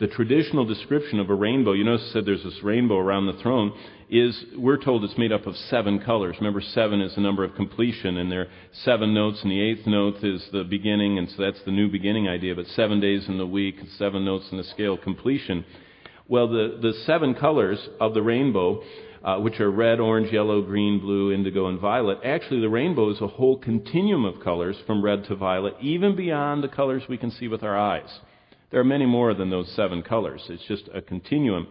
The traditional description of a rainbow, you notice I said there's this rainbow around the throne, is we're told it's made up of 7 colors. Remember, 7 is the number of completion, and there are 7 notes, and the 8th note is the beginning, and so that's the new beginning idea, but 7 days in the week, 7 notes in the scale, completion. Well, the 7 colors of the rainbow, which are red, orange, yellow, green, blue, indigo, and violet, actually the rainbow is a whole continuum of colors from red to violet, even beyond the colors we can see with our eyes. There are many more than those 7 colors. It's just a continuum.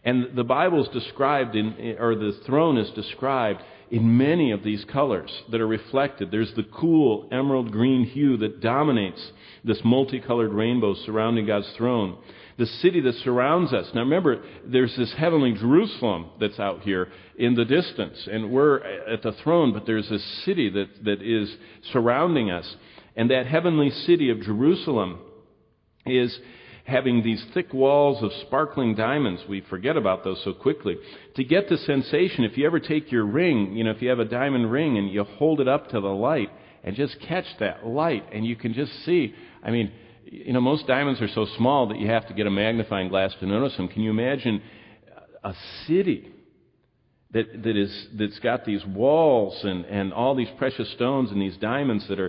And the Bible's described or the throne is described in many of these colors that are reflected. There's the cool emerald green hue that dominates this multicolored rainbow surrounding God's throne. The city that surrounds us. Now remember, there's this heavenly Jerusalem that's out here in the distance. And we're at the throne, but there's this city that is surrounding us. And that heavenly city of Jerusalem is having these thick walls of sparkling diamonds. We forget about those so quickly. To get the sensation, if you ever take your ring, if you have a diamond ring and you hold it up to the light and just catch that light, and you can just see, most diamonds are so small that you have to get a magnifying glass to notice them. Can you imagine a city that's got these walls and all these precious stones and these diamonds that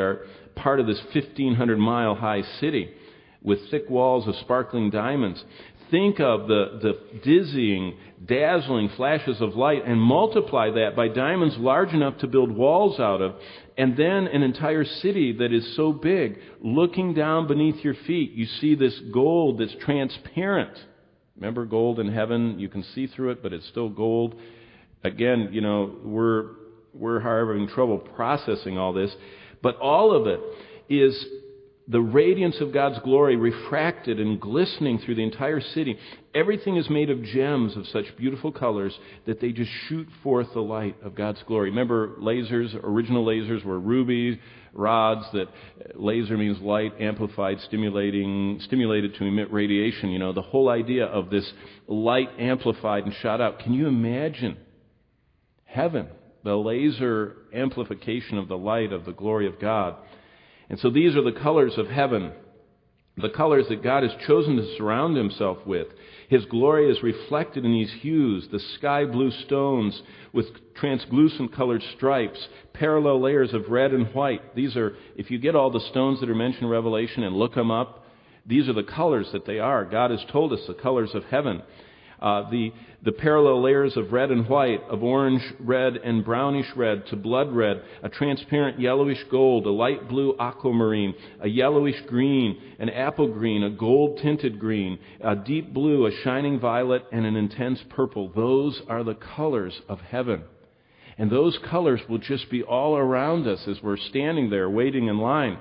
are part of this 1,500-mile high city with thick walls of sparkling diamonds? Think of the dizzying, dazzling flashes of light and multiply that by diamonds large enough to build walls out of, and then an entire city that is so big, looking down beneath your feet, you see this gold that's transparent. Remember gold in heaven? You can see through it, but it's still gold. Again, we're having trouble processing all this, but all of it is the radiance of God's glory refracted and glistening through the entire city. Everything is made of gems of such beautiful colors that they just shoot forth the light of God's glory. Remember, original lasers were ruby rods. That laser means light, amplified, stimulated to emit radiation. The whole idea of this light amplified and shot out. Can you imagine heaven, the laser amplification of the light of the glory of God? And so these are the colors of heaven, the colors that God has chosen to surround himself with. His glory is reflected in these hues, the sky blue stones with translucent colored stripes, parallel layers of red and white. These are, if you get all the stones that are mentioned in Revelation and look them up, these are the colors that they are. God has told us the colors of heaven. The parallel layers of red and white, of orange red and brownish red to blood red, a transparent yellowish gold, a light blue aquamarine, a yellowish green, an apple green, a gold tinted green, a deep blue, a shining violet, and an intense purple. Those are the colors of heaven. And those colors will just be all around us as we're standing there waiting in line.